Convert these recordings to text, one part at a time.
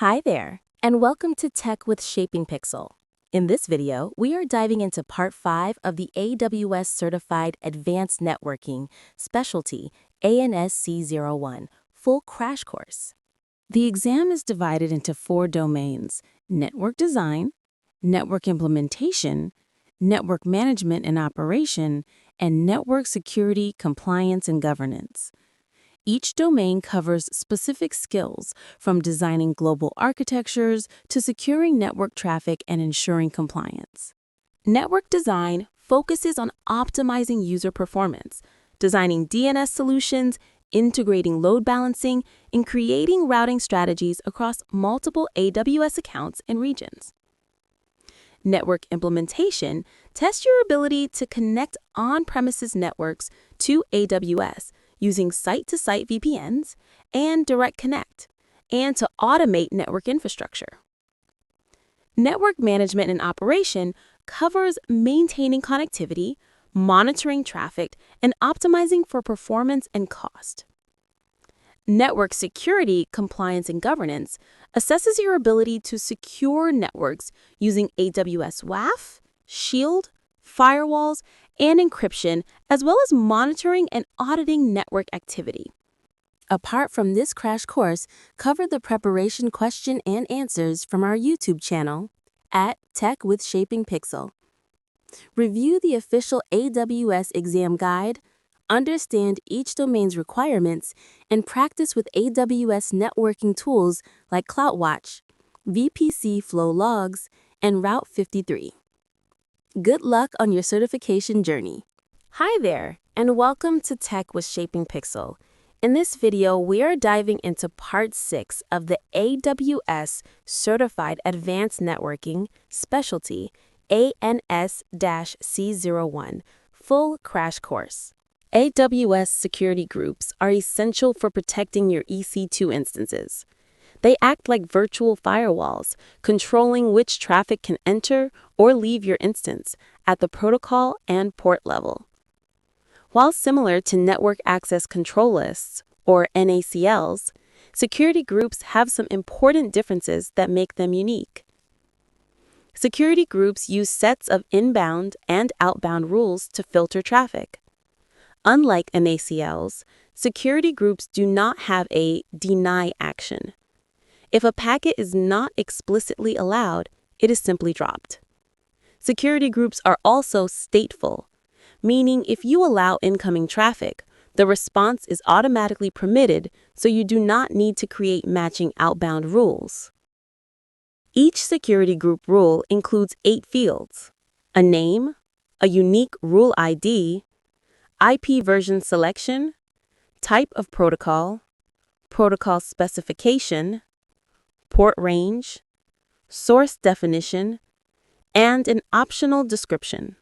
Hi there, and welcome to Tech with Shaping Pixel. In this video, we are diving into Part 5 of the AWS Certified Advanced Networking Specialty ANS-C01 full crash course. The exam is divided into 4 domains: network design, network implementation, network management and operation, and network security, compliance, and governance. Each domain covers specific skills, from designing global architectures to securing network traffic and ensuring compliance. Network design focuses on optimizing user performance, designing DNS solutions, integrating load balancing, and creating routing strategies across multiple AWS accounts and regions. Network implementation tests your ability to connect on-premises networks to AWS using site-to-site VPNs and Direct Connect, and to automate network infrastructure. Network management and operation covers maintaining connectivity, monitoring traffic, and optimizing for performance and cost. Network security, compliance, and governance assesses your ability to secure networks using AWS WAF, Shield, firewalls, and encryption, as well as monitoring and auditing network activity. Apart from this crash course, cover the preparation question and answers from our YouTube channel at Tech with Shaping Pixel. Review the official AWS exam guide, understand each domain's requirements, and practice with AWS networking tools like CloudWatch, VPC Flow Logs, and Route 53. Good luck on your certification journey. Hi there, and welcome to Tech with Shaping Pixel. In this video, we are diving into Part 6 of the AWS Certified Advanced Networking Specialty ANS-C01 full crash course. AWS security groups are essential for protecting your EC2 instances. They act like virtual firewalls, controlling which traffic can enter or leave your instance at the protocol and port level. While similar to network access control lists, or NACLs, security groups have some important differences that make them unique. Security groups use sets of inbound and outbound rules to filter traffic. Unlike NACLs, security groups do not have a deny action. If a packet is not explicitly allowed, it is simply dropped. Security groups are also stateful, meaning if you allow incoming traffic, the response is automatically permitted, so you do not need to create matching outbound rules. Each security group rule includes 8 fields: a name, a unique rule ID, IP version selection, type of protocol, protocol specification, port range, source definition, and an optional description.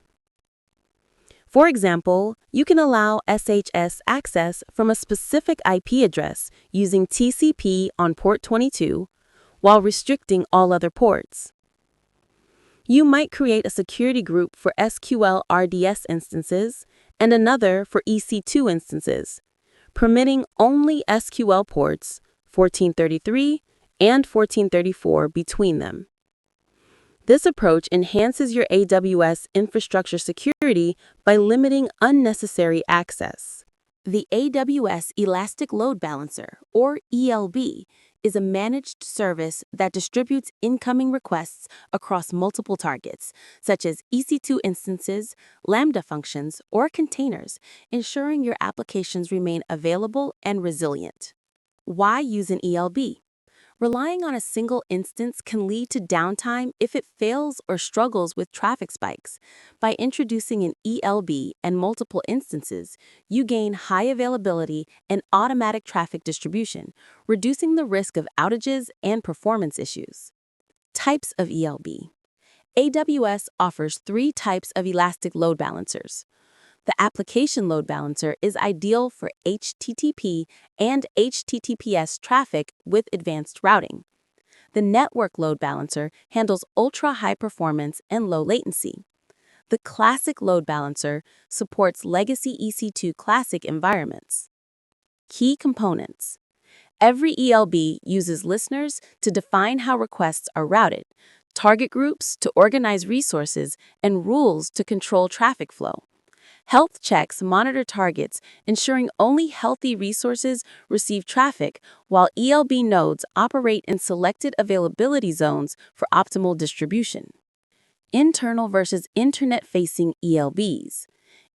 For example, you can allow SHS access from a specific IP address using TCP on port 22 while restricting all other ports. You might create a security group for SQL RDS instances and another for EC2 instances, permitting only SQL ports 1433 and 1434 between them. This approach enhances your AWS infrastructure security by limiting unnecessary access. The AWS Elastic Load Balancer, or ELB, is a managed service that distributes incoming requests across multiple targets, such as EC2 instances, Lambda functions, or containers, ensuring your applications remain available and resilient. Why use an ELB? Relying on a single instance can lead to downtime if it fails or struggles with traffic spikes. By introducing an ELB and multiple instances, you gain high availability and automatic traffic distribution, reducing the risk of outages and performance issues. Types of ELB. AWS offers 3 types of elastic load balancers. The application load balancer is ideal for HTTP and HTTPS traffic with advanced routing. The network load balancer handles ultra-high performance and low latency. The classic load balancer supports legacy EC2 classic environments. Key components: Every ELB uses listeners to define how requests are routed, target groups to organize resources, and rules to control traffic flow. Health checks monitor targets, ensuring only healthy resources receive traffic, while ELB nodes operate in selected availability zones for optimal distribution. Internal versus internet-facing ELBs.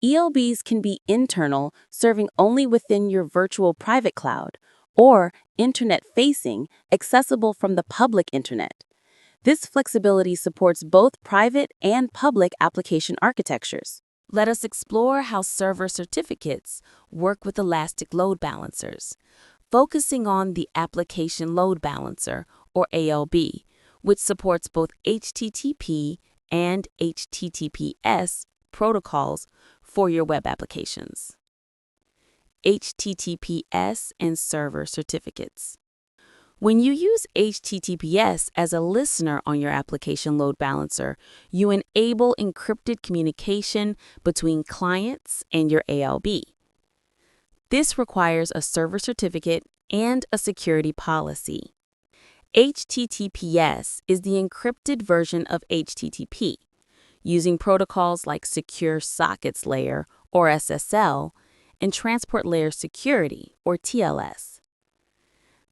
ELBs can be internal, serving only within your virtual private cloud, or internet-facing, accessible from the public internet. This flexibility supports both private and public application architectures. Let us explore how server certificates work with elastic load balancers, focusing on the Application Load Balancer, or ALB, which supports both HTTP and HTTPS protocols for your web applications. HTTPS and server certificates. When you use HTTPS as a listener on your application load balancer, you enable encrypted communication between clients and your ALB. This requires a server certificate and a security policy. HTTPS is the encrypted version of HTTP, using protocols like Secure Sockets Layer, or SSL, and Transport Layer Security, or TLS.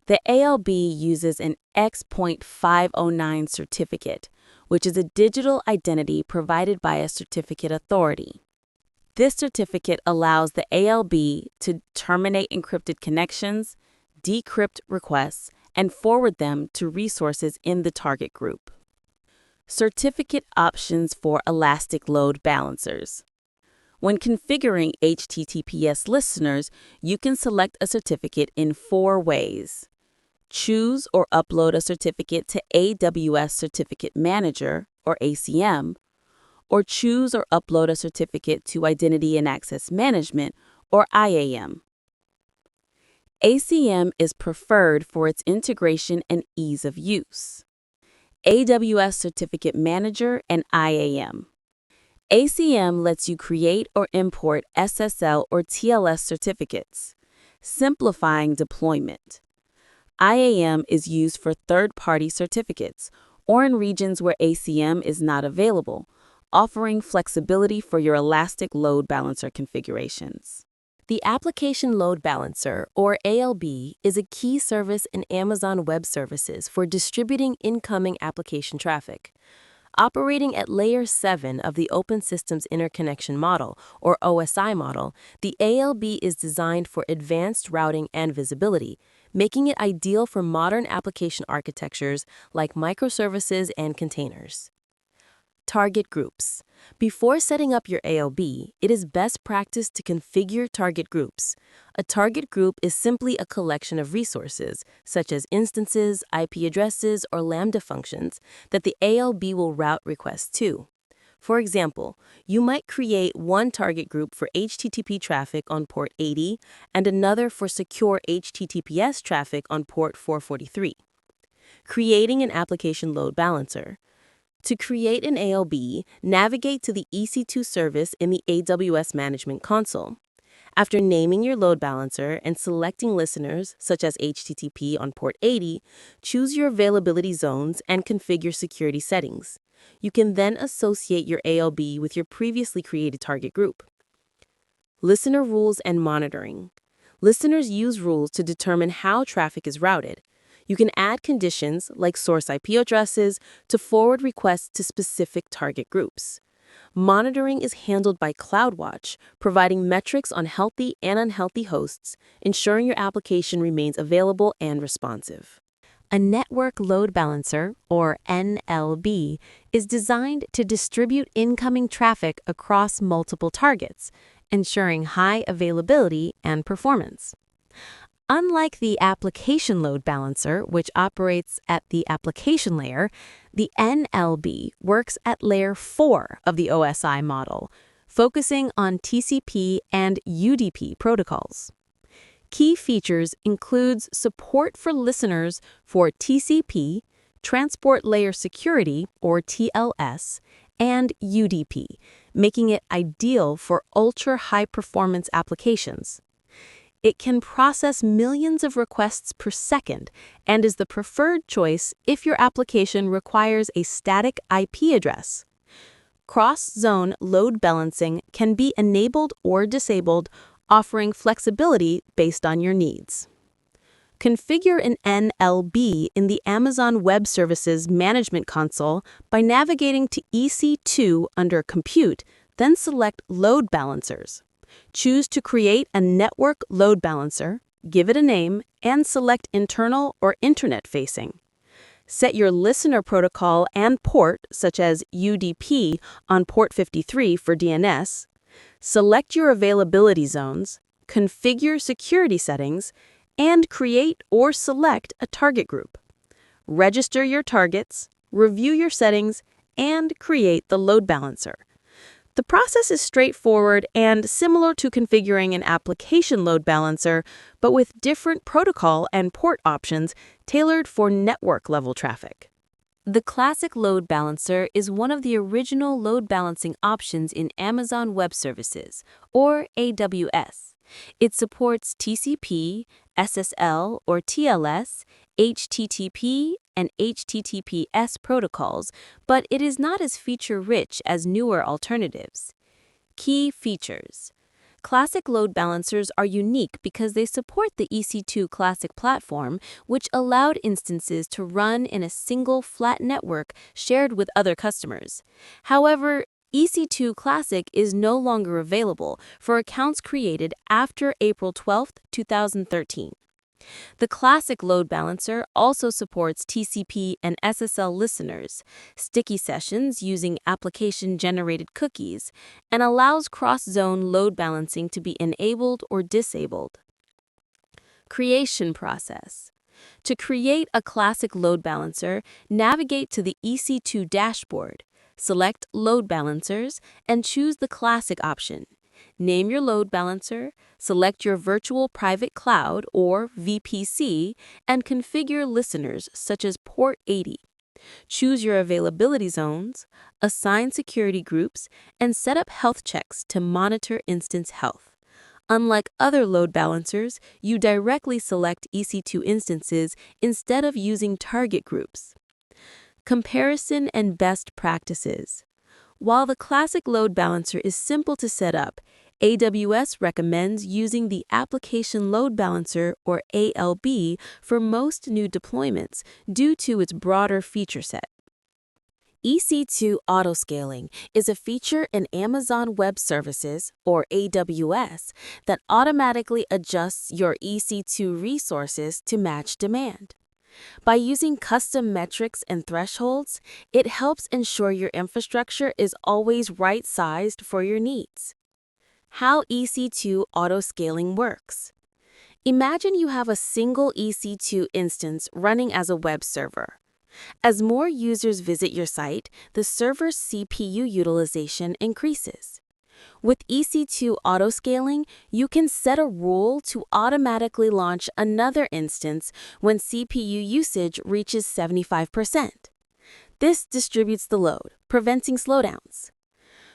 The ALB uses an X.509 certificate, which is a digital identity provided by a certificate authority. This certificate allows the ALB to terminate encrypted connections, decrypt requests, and forward them to resources in the target group. Certificate options for elastic load balancers. When configuring HTTPS listeners, you can select a certificate in 4 ways. Choose or upload a certificate to AWS Certificate Manager, or ACM, or choose or upload a certificate to Identity and Access Management, or IAM. ACM is preferred for its integration and ease of use. AWS Certificate Manager and IAM. ACM lets you create or import SSL or TLS certificates, simplifying deployment. IAM is used for third-party certificates or in regions where ACM is not available, offering flexibility for your elastic load balancer configurations. The Application Load Balancer, or ALB, is a key service in Amazon Web Services for distributing incoming application traffic. Operating at Layer 7 of the Open Systems Interconnection Model, or OSI model, the ALB is designed for advanced routing and visibility, making it ideal for modern application architectures like microservices and containers. Target groups. Before setting up your ALB, it is best practice to configure target groups. A target group is simply a collection of resources, such as instances, IP addresses, or Lambda functions, that the ALB will route requests to. For example, you might create one target group for HTTP traffic on port 80 and another for secure HTTPS traffic on port 443. Creating an application load balancer. To create an ALB, navigate to the EC2 service in the AWS Management Console. After naming your load balancer and selecting listeners, such as HTTP on port 80, choose your availability zones and configure security settings. You can then associate your ALB with your previously created target group. Listener rules and monitoring. Listeners use rules to determine how traffic is routed. You can add conditions like source IP addresses to forward requests to specific target groups. Monitoring is handled by CloudWatch, providing metrics on healthy and unhealthy hosts, ensuring your application remains available and responsive. A network load balancer, or NLB, is designed to distribute incoming traffic across multiple targets, ensuring high availability and performance. Unlike the application load balancer, which operates at the application layer, the NLB works at layer 4 of the OSI model, focusing on TCP and UDP protocols. Key features includes support for listeners for TCP, Transport Layer Security, or TLS, and UDP, making it ideal for ultra-high-performance applications. It can process millions of requests per second and is the preferred choice if your application requires a static IP address. Cross-zone load balancing can be enabled or disabled, offering flexibility based on your needs. Configure an ELB in the Amazon Web Services Management Console by navigating to EC2 under Compute, then select Load Balancers. Choose to create a network load balancer, give it a name, and select internal or internet-facing. Set your listener protocol and port, such as UDP, on port 53 for DNS. Select your availability zones, configure security settings, and create or select a target group. Register your targets, review your settings, and create the load balancer. The process is straightforward and similar to configuring an application load balancer, but with different protocol and port options tailored for network-level traffic. The classic load balancer is one of the original load balancing options in Amazon Web Services, or AWS. It supports TCP, SSL or TLS, HTTP, and HTTPS protocols, but it is not as feature-rich as newer alternatives. Key features. Classic load balancers are unique because they support the EC2 Classic platform, which allowed instances to run in a single flat network shared with other customers. However, EC2 Classic is no longer available for accounts created after April 12, 2013. The Classic Load Balancer also supports TCP and SSL listeners, sticky sessions using application-generated cookies, and allows cross-zone load balancing to be enabled or disabled. Creation process. To create a Classic Load Balancer, navigate to the EC2 dashboard. Select Load Balancers and choose the Classic option. Name your load balancer, select your virtual private cloud or VPC, and configure listeners such as port 80. Choose your availability zones, assign security groups, and set up health checks to monitor instance health. Unlike other load balancers, you directly select EC2 instances instead of using target groups. Comparison and best practices. While the Classic Load Balancer is simple to set up, AWS recommends using the Application Load Balancer, or ALB, for most new deployments due to its broader feature set. EC2 autoscaling is a feature in Amazon Web Services, or AWS, that automatically adjusts your EC2 resources to match demand. By using custom metrics and thresholds, it helps ensure your infrastructure is always right-sized for your needs. How EC2 autoscaling works. Imagine you have a single EC2 instance running as a web server. As more users visit your site, the server's CPU utilization increases. With EC2 autoscaling, you can set a rule to automatically launch another instance when CPU usage reaches 75%. This distributes the load, preventing slowdowns.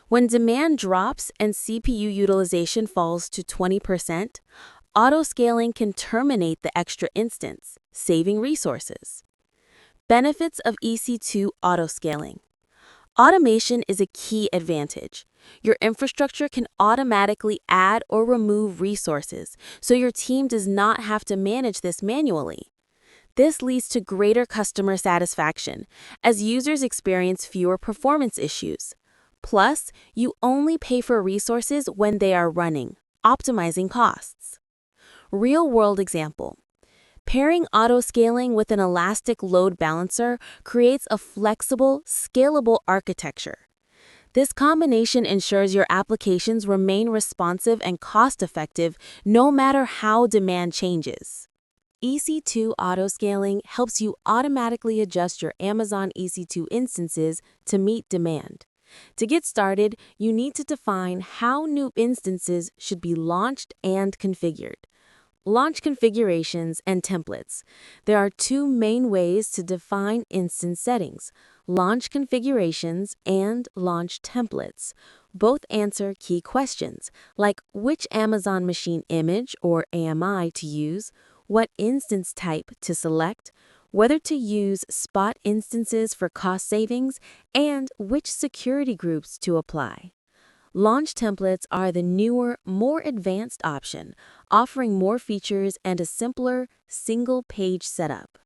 When demand drops and CPU utilization falls to 20%, autoscaling can terminate the extra instance, saving resources. Benefits of EC2 autoscaling. Automation is a key advantage. Your infrastructure can automatically add or remove resources, so your team does not have to manage this manually. This leads to greater customer satisfaction, as users experience fewer performance issues. Plus, you only pay for resources when they are running, optimizing costs. Real-world example. Pairing autoscaling with an elastic load balancer creates a flexible, scalable architecture. This combination ensures your applications remain responsive and cost-effective no matter how demand changes. EC2 autoscaling helps you automatically adjust your Amazon EC2 instances to meet demand. To get started, you need to define how new instances should be launched and configured. Launch configurations and templates. There are two main ways to define instance settings: launch configurations and launch templates. Both answer key questions, like which Amazon machine image or AMI to use, what instance type to select, whether to use spot instances for cost savings, and which security groups to apply. Launch templates are the newer, more advanced option, offering more features and a simpler, single-page setup.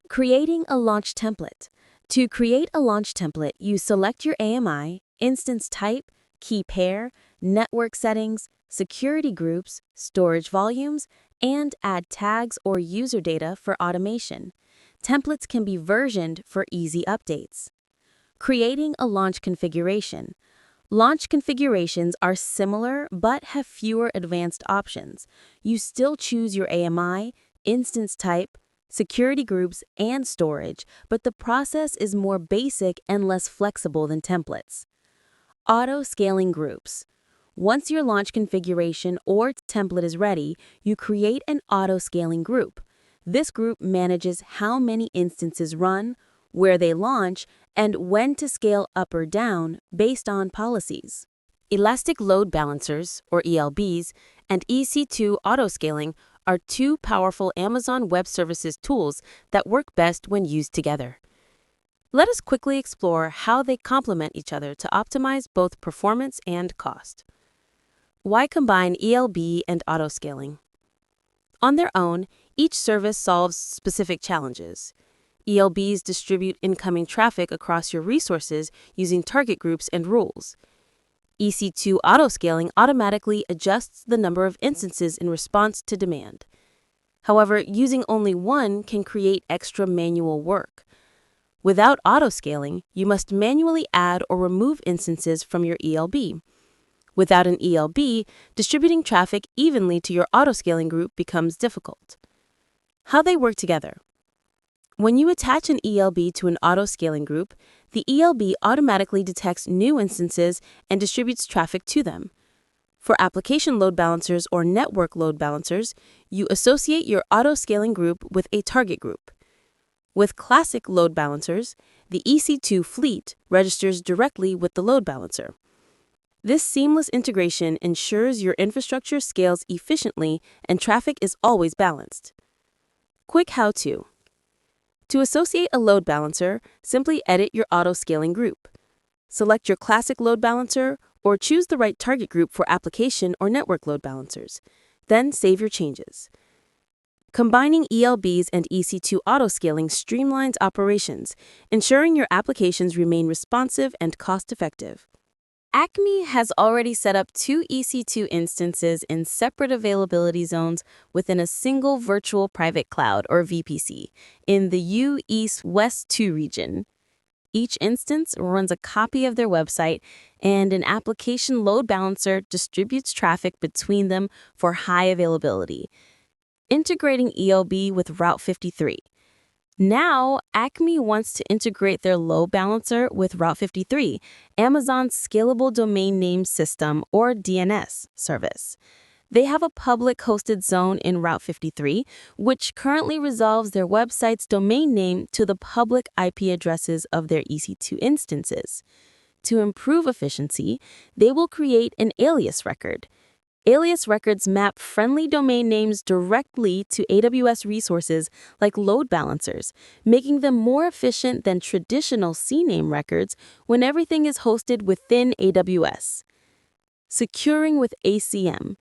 Creating a launch template. To create a launch template, you select your AMI, instance type, key pair, network settings, security groups, storage volumes, and add tags or user data for automation. Templates can be versioned for easy updates. Creating a launch configuration. Launch configurations are similar but have fewer advanced options. You still choose your AMI, instance type, security groups, and storage, but the process is more basic and less flexible than templates. Auto-scaling groups. Once your launch configuration or template is ready, you create an auto-scaling group. This group manages how many instances run, where they launch, and when to scale up or down based on policies. Elastic Load Balancers, or ELBs, and EC2 autoscaling are two powerful Amazon Web Services tools that work best when used together. Let us quickly explore how they complement each other to optimize both performance and cost. Why combine ELB and autoscaling? On their own, each service solves specific challenges. ELBs distribute incoming traffic across your resources using target groups and rules. EC2 autoscaling automatically adjusts the number of instances in response to demand. However, using only one can create extra manual work. Without autoscaling, you must manually add or remove instances from your ELB. Without an ELB, distributing traffic evenly to your autoscaling group becomes difficult. How they work together. When you attach an ELB to an auto-scaling group, the ELB automatically detects new instances and distributes traffic to them. For application load balancers or network load balancers, you associate your auto-scaling group with a target group. With classic load balancers, the EC2 fleet registers directly with the load balancer. This seamless integration ensures your infrastructure scales efficiently and traffic is always balanced. Quick how-to. To associate a load balancer, simply edit your auto-scaling group. Select your classic load balancer or choose the right target group for application or network load balancers. Then save your changes. Combining ELBs and EC2 autoscaling streamlines operations, ensuring your applications remain responsive and cost-effective. Acme has already set up 2 EC2 instances in separate availability zones within a single virtual private cloud, or VPC, in the U East West 2 region. Each instance runs a copy of their website, and an application load balancer distributes traffic between them for high availability. Integrating ELB with Route 53. Now, Acme wants to integrate their load balancer with Route 53, Amazon's Scalable Domain Name System, or DNS, service. They have a public hosted zone in Route 53, which currently resolves their website's domain name to the public IP addresses of their EC2 instances. To improve efficiency, they will create an alias record. Alias records map friendly domain names directly to AWS resources like load balancers, making them more efficient than traditional CNAME records when everything is hosted within AWS. Securing with ACM.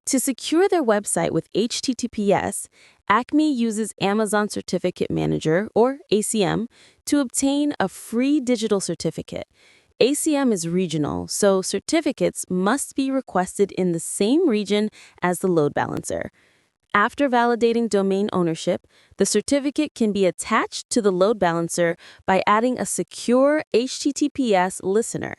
To secure their website with HTTPS, Acme uses Amazon Certificate Manager, or ACM, to obtain a free digital certificate. ACM is regional, so certificates must be requested in the same region as the load balancer. After validating domain ownership, the certificate can be attached to the load balancer by adding a secure HTTPS listener.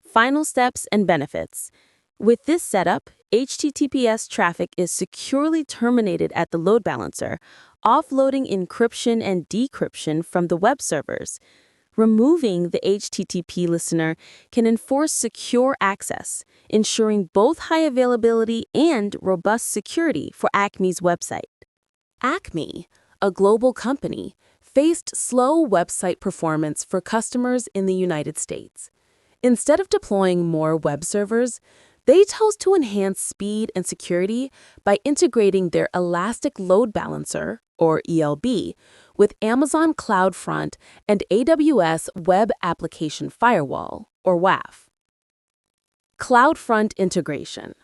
Final steps and benefits. With this setup, HTTPS traffic is securely terminated at the load balancer, offloading encryption and decryption from the web servers. Removing the HTTP listener can enforce secure access, ensuring both high availability and robust security for Acme's website. Acme, a global company, faced slow website performance for customers in the United States. Instead of deploying more web servers, they chose to enhance speed and security by integrating their Elastic Load Balancer, or ELB, with Amazon CloudFront and AWS Web Application Firewall, or WAF. CloudFront integration.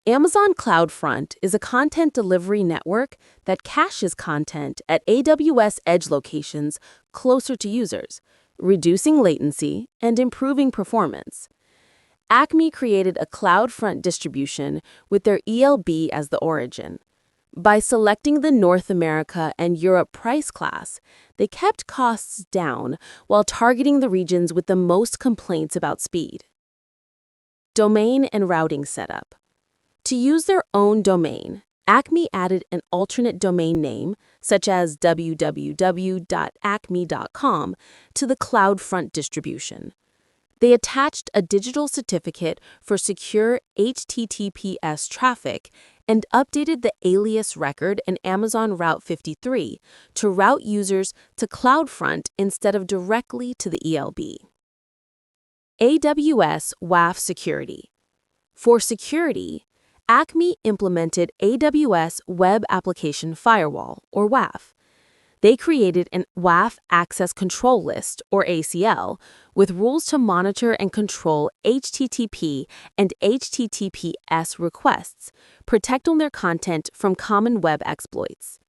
Amazon CloudFront is a content delivery network that caches content at AWS edge locations closer to users, reducing latency and improving performance. Acme created a CloudFront distribution with their ELB as the origin. By selecting the North America and Europe price class, they kept costs down while targeting the regions with the most complaints about speed. Domain and routing setup. To use their own domain, Acme added an alternate domain name, such as www.acme.com, to the CloudFront distribution. They attached a digital certificate for secure HTTPS traffic and updated the alias record in Amazon Route 53 to route users to CloudFront instead of directly to the ELB. AWS WAF security. For security, Acme implemented AWS Web Application Firewall, or WAF. They created an WAF Access Control List, or ACL, with rules to monitor and control HTTP and HTTPS requests, protecting their content from common web exploits.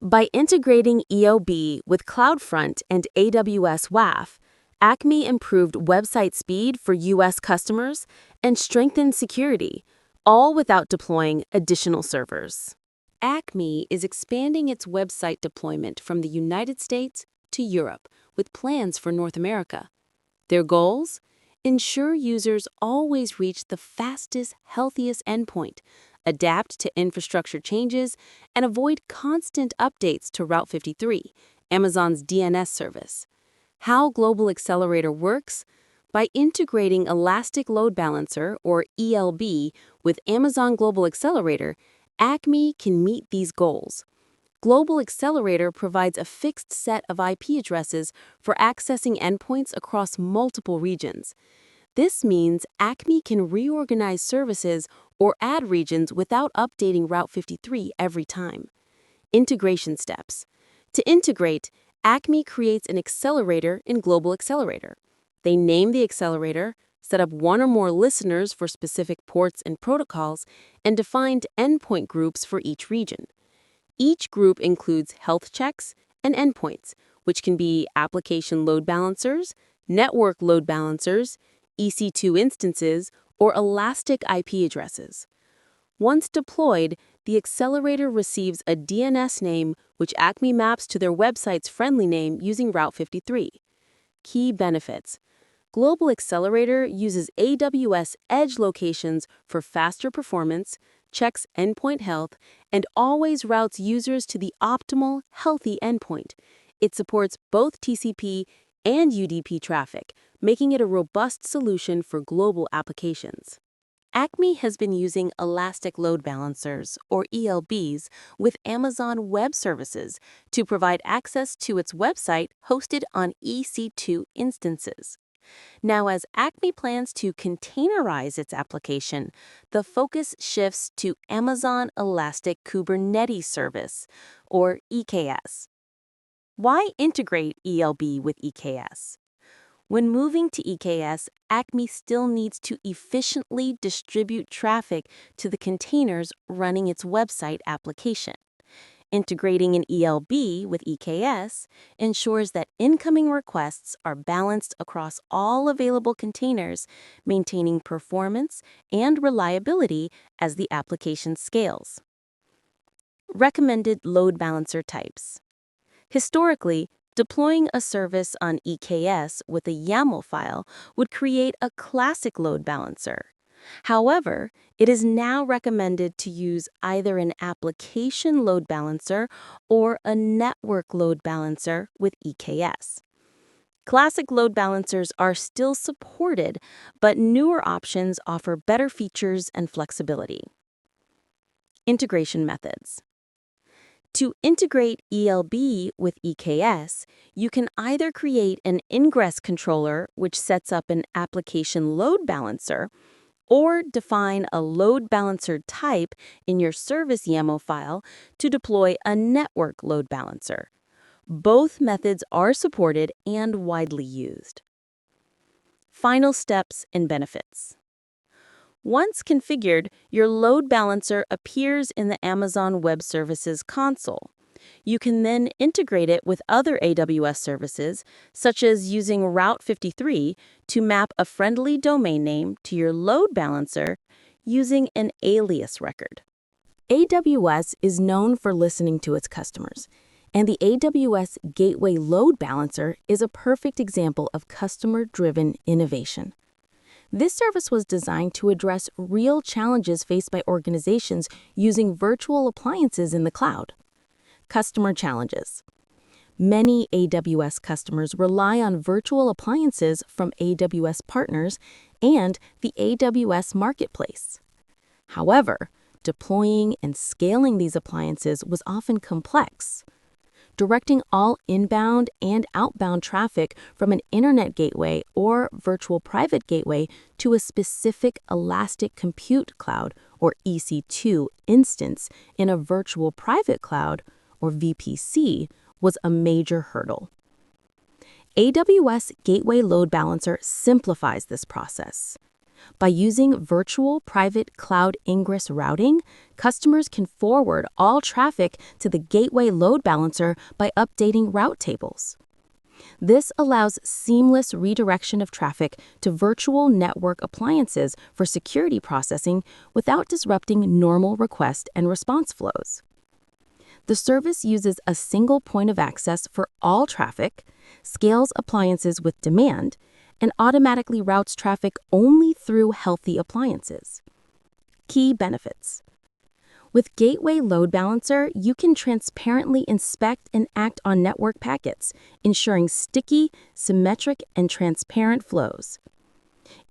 By integrating ELB with CloudFront and AWS WAF, Acme improved website speed for U.S. customers and strengthened security, all without deploying additional servers. Acme is expanding its website deployment from the United States to Europe with plans for North America. Their goals? Ensure users always reach the fastest, healthiest endpoint, adapt to infrastructure changes, and avoid constant updates to Route 53, Amazon's DNS service. How Global Accelerator works? By integrating Elastic Load Balancer, or ELB, with Amazon Global Accelerator, Acme can meet these goals. Global Accelerator provides a fixed set of IP addresses for accessing endpoints across multiple regions. This means Acme can reorganize services or add regions without updating Route 53 every time. Integration steps. To integrate, Acme creates an accelerator in Global Accelerator. They name the accelerator, set up one or more listeners for specific ports and protocols, and defined endpoint groups for each region. Each group includes health checks and endpoints, which can be application load balancers, network load balancers, EC2 instances, or elastic IP addresses. Once deployed, the accelerator receives a DNS name which Acme maps to their website's friendly name using Route 53. Key benefits. Global Accelerator uses AWS edge locations for faster performance, checks endpoint health, and always routes users to the optimal, healthy endpoint. It supports both TCP and UDP traffic, making it a robust solution for global applications. Acme has been using Elastic Load Balancers, or ELBs, with Amazon Web Services to provide access to its website hosted on EC2 instances. Now, as Acme plans to containerize its application, the focus shifts to Amazon Elastic Kubernetes Service, or EKS. Why integrate ELB with EKS? When moving to EKS, Acme still needs to efficiently distribute traffic to the containers running its website application. Integrating an ELB with EKS ensures that incoming requests are balanced across all available containers, maintaining performance and reliability as the application scales. Recommended load balancer types. Historically, deploying a service on EKS with a YAML file would create a classic load balancer. However, it is now recommended to use either an application load balancer or a network load balancer with EKS. Classic load balancers are still supported, but newer options offer better features and flexibility. Integration methods. To integrate ELB with EKS, you can either create an ingress controller, which sets up an application load balancer, or define a load balancer type in your service YAML file to deploy a network load balancer. Both methods are supported and widely used. Final steps and benefits. Once configured, your load balancer appears in the Amazon Web Services console. You can then integrate it with other AWS services, such as using Route 53 to map a friendly domain name to your load balancer using an alias record. AWS is known for listening to its customers, and the AWS Gateway Load Balancer is a perfect example of customer-driven innovation. This service was designed to address real challenges faced by organizations using virtual appliances in the cloud. Customer challenges. Many AWS customers rely on virtual appliances from AWS partners and the AWS Marketplace. However, deploying and scaling these appliances was often complex. Directing all inbound and outbound traffic from an internet gateway or virtual private gateway to a specific elastic compute cloud or EC2 instance in a virtual private cloud or VPC was a major hurdle. AWS Gateway Load Balancer simplifies this process. By using virtual private cloud ingress routing, customers can forward all traffic to the Gateway Load Balancer by updating route tables. This allows seamless redirection of traffic to virtual network appliances for security processing without disrupting normal request and response flows. The service uses a single point of access for all traffic, scales appliances with demand, and automatically routes traffic only through healthy appliances. Key benefits. With Gateway Load Balancer, you can transparently inspect and act on network packets, ensuring sticky, symmetric, and transparent flows.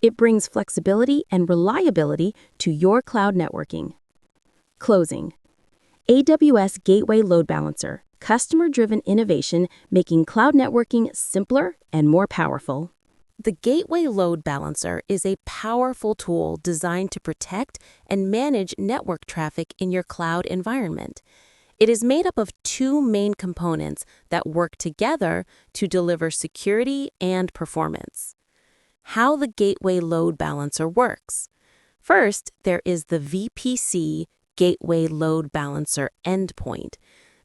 It brings flexibility and reliability to your cloud networking. Closing. AWS Gateway Load Balancer, customer-driven innovation making cloud networking simpler and more powerful. The Gateway Load Balancer is a powerful tool designed to protect and manage network traffic in your cloud environment. It is made up of two main components that work together to deliver security and performance. How the Gateway Load Balancer works. First, there is the VPC Gateway Load Balancer endpoint.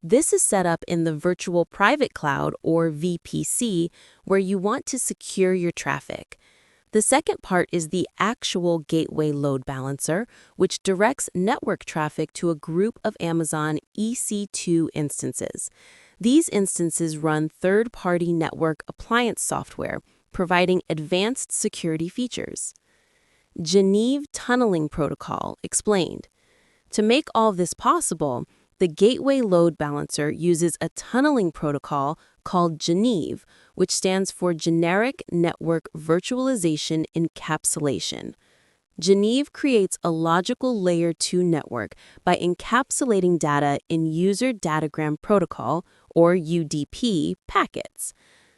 This is set up in the Virtual Private Cloud, or VPC, where you want to secure your traffic. The second part is the actual Gateway Load Balancer, which directs network traffic to a group of Amazon EC2 instances. These instances run third-party network appliance software, providing advanced security features. Geneve Tunneling Protocol explained. To make all this possible, the Gateway Load Balancer uses a tunneling protocol called Geneve, which stands for Generic Network Virtualization Encapsulation. Geneve creates a logical Layer 2 network by encapsulating data in User Datagram Protocol, or UDP, packets.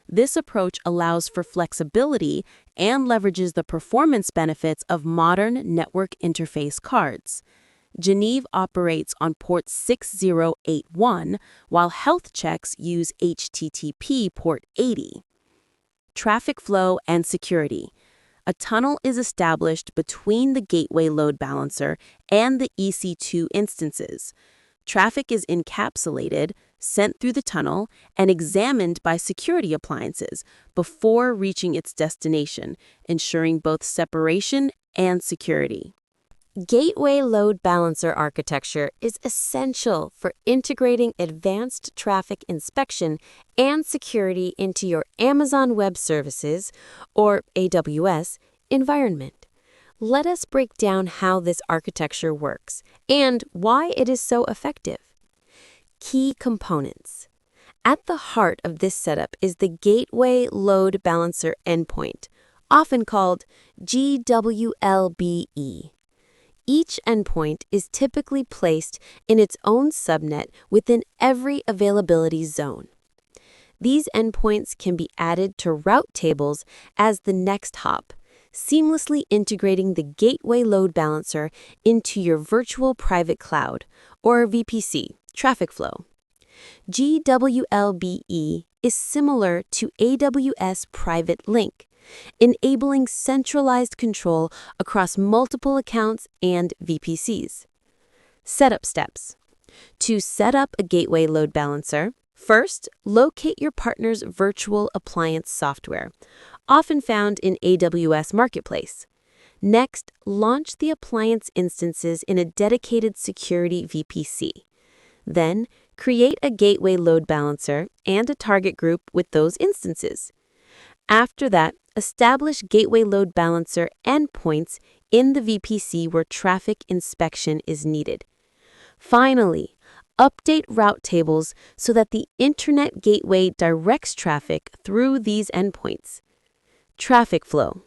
This approach allows for flexibility and leverages the performance benefits of modern network interface cards. Geneve operates on port 6081, while health checks use HTTP port 80. Traffic flow and security. A tunnel is established between the Gateway Load Balancer and the EC2 instances. Traffic is encapsulated, sent through the tunnel, and examined by security appliances before reaching its destination, ensuring both separation and security. Gateway Load Balancer architecture is essential for integrating advanced traffic inspection and security into your Amazon Web Services, or AWS, environment. Let us break down how this architecture works and why it is so effective. Key components. At the heart of this setup is the Gateway Load Balancer endpoint, often called GWLBE. Each endpoint is typically placed in its own subnet within every availability zone. These endpoints can be added to route tables as the next hop, seamlessly integrating the Gateway Load Balancer into your virtual private cloud, or VPC, traffic flow. GWLBE is similar to AWS Private Link, enabling centralized control across multiple accounts and VPCs. Setup steps. To set up a gateway load balancer, first, locate your partner's virtual appliance software, often found in AWS Marketplace. Next, launch the appliance instances in a dedicated security VPC. Then, create a gateway load balancer and a target group with those instances. After that, establish gateway load balancer endpoints in the VPC where traffic inspection is needed. Finally, update route tables so that the Internet Gateway directs traffic through these endpoints. Traffic flow.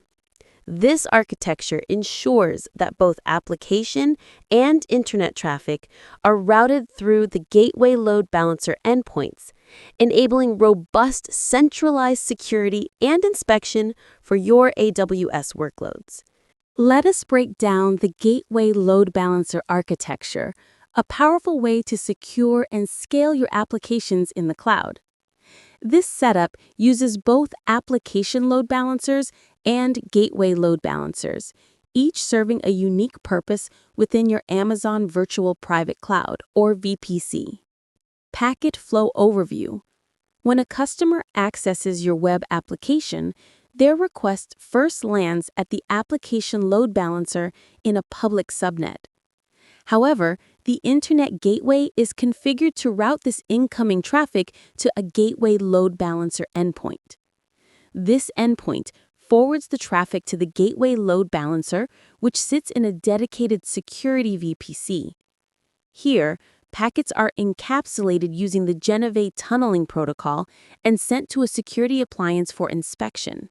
This architecture ensures that both application and Internet traffic are routed through the Gateway Load Balancer endpoints, enabling robust centralized security and inspection for your AWS workloads. Let us break down the Gateway Load Balancer architecture, a powerful way to secure and scale your applications in the cloud. This setup uses both application load balancers and gateway load balancers, each serving a unique purpose within your Amazon Virtual Private Cloud, or VPC. Packet Flow Overview. When a customer accesses your web application, their request first lands at the application load balancer in a public subnet. However, the Internet Gateway is configured to route this incoming traffic to a Gateway Load Balancer endpoint. This endpoint forwards the traffic to the Gateway Load Balancer, which sits in a dedicated security VPC. Here, packets are encapsulated using the Genevieve tunneling protocol and sent to a security appliance for inspection.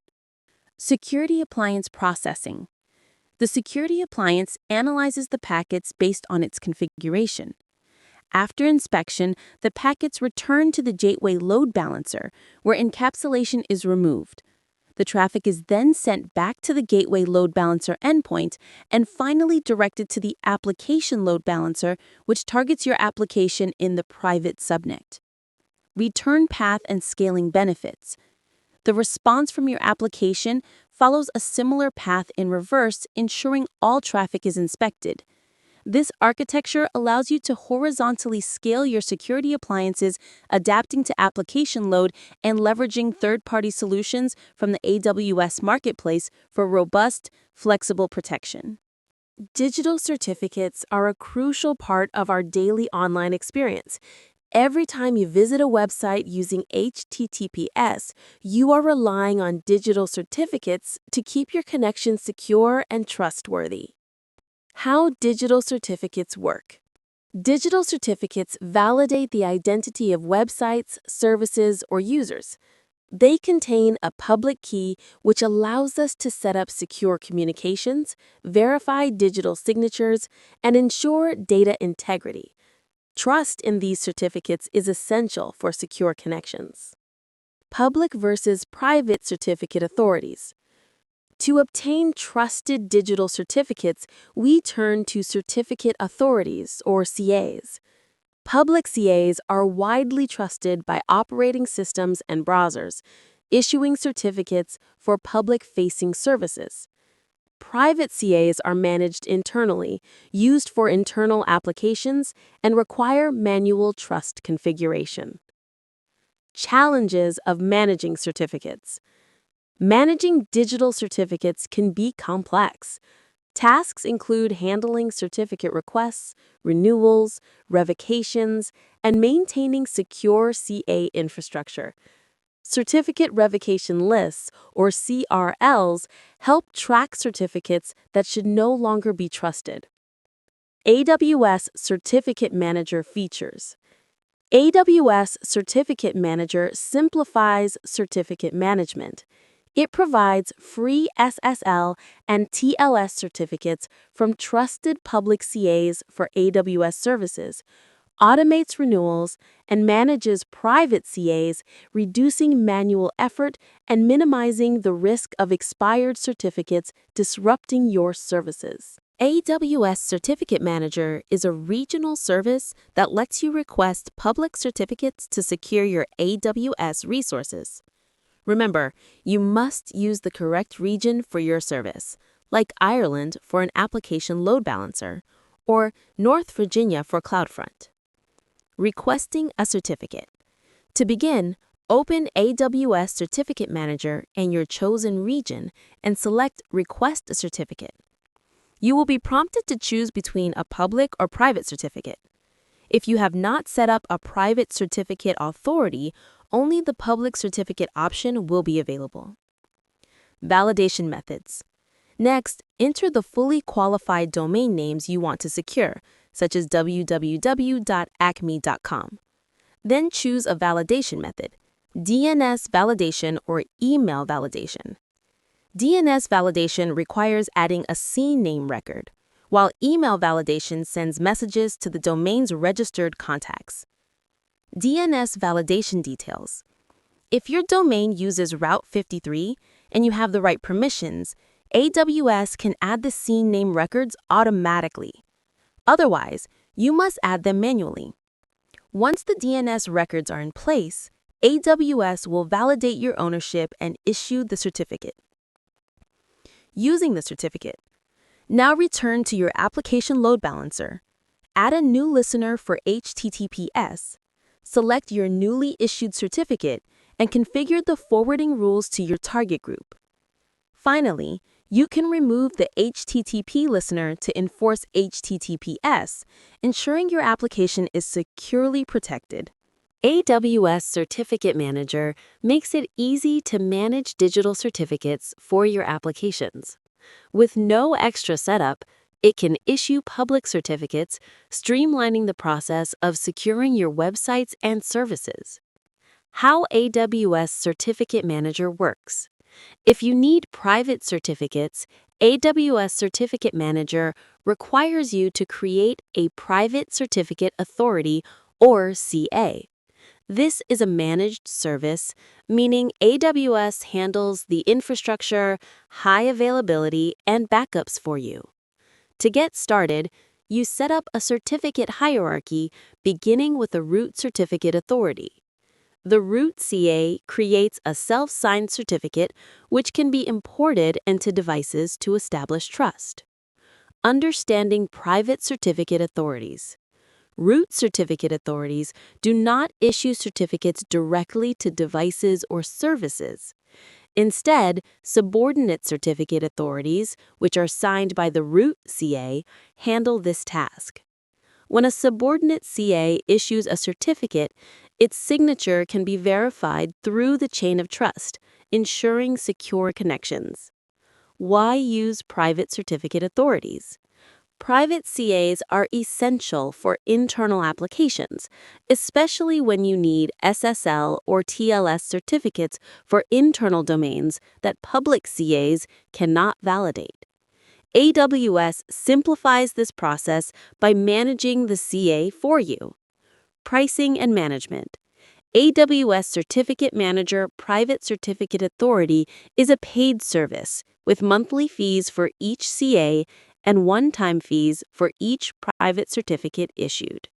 Security appliance processing. The security appliance analyzes the packets based on its configuration. After inspection, the packets return to the Gateway Load Balancer, where encapsulation is removed. The traffic is then sent back to the Gateway Load Balancer endpoint and finally directed to the Application Load Balancer, which targets your application in the private subnet. Return path and scaling benefits. The response from your application follows a similar path in reverse, ensuring all traffic is inspected. This architecture allows you to horizontally scale your security appliances, adapting to application load and leveraging third-party solutions from the AWS Marketplace for robust, flexible protection. Digital certificates are a crucial part of our daily online experience. Every time you visit a website using HTTPS, you are relying on digital certificates to keep your connection secure and trustworthy. How digital certificates work. Digital certificates validate the identity of websites, services, or users. They contain a public key which allows us to set up secure communications, verify digital signatures, and ensure data integrity. Trust in these certificates is essential for secure connections. Public versus private certificate authorities. To obtain trusted digital certificates, we turn to certificate authorities, or CAs. Public CAs are widely trusted by operating systems and browsers, issuing certificates for public-facing services. Private CAs are managed internally, used for internal applications, and require manual trust configuration. Challenges of managing certificates. Managing digital certificates can be complex. Tasks include handling certificate requests, renewals, revocations, and maintaining secure CA infrastructure. Certificate revocation lists, or CRLs, help track certificates that should no longer be trusted. AWS Certificate Manager features. AWS Certificate Manager simplifies certificate management. It provides free SSL and TLS certificates from trusted public CAs for AWS services, automates renewals, and manages private CAs, reducing manual effort and minimizing the risk of expired certificates disrupting your services. AWS Certificate Manager is a regional service that lets you request public certificates to secure your AWS resources. Remember, you must use the correct region for your service, like Ireland for an application load balancer, or North Virginia for CloudFront. Requesting a certificate. To begin, open AWS Certificate Manager in your chosen region and select Request a Certificate. You will be prompted to choose between a public or private certificate. If you have not set up a private certificate authority, only the public certificate option will be available. Validation methods. Next, enter the fully qualified domain names you want to secure, such as www.acme.com. Then choose a validation method, DNS validation or email validation. DNS validation requires adding a CNAME record, while email validation sends messages to the domain's registered contacts. DNS validation details. If your domain uses Route 53 and you have the right permissions, AWS can add the CNAME records automatically. Otherwise, you must add them manually. Once the DNS records are in place, AWS will validate your ownership and issue the certificate. Using the certificate. Now return to your application load balancer. Add a new listener for HTTPS. Select your newly issued certificate and configure the forwarding rules to your target group. Finally, you can remove the HTTP listener to enforce HTTPS, ensuring your application is securely protected. AWS Certificate Manager makes it easy to manage digital certificates for your applications. With no extra setup, it can issue public certificates, streamlining the process of securing your websites and services. How AWS Certificate Manager works. If you need private certificates, AWS Certificate Manager requires you to create a Private Certificate Authority, or CA. This is a managed service, meaning AWS handles the infrastructure, high availability, and backups for you. To get started, you set up a certificate hierarchy beginning with a root certificate authority. The root CA creates a self-signed certificate which can be imported into devices to establish trust. Understanding private certificate authorities. Root certificate authorities do not issue certificates directly to devices or services. Instead, subordinate certificate authorities, which are signed by the root CA, handle this task. When a subordinate CA issues a certificate, its signature can be verified through the chain of trust, ensuring secure connections. Why use private certificate authorities? Private CAs are essential for internal applications, especially when you need SSL or TLS certificates for internal domains that public CAs cannot validate. AWS simplifies this process by managing the CA for you. Pricing and management. AWS Certificate Manager Private Certificate Authority is a paid service with monthly fees for each CA and one-time fees for each private certificate issued.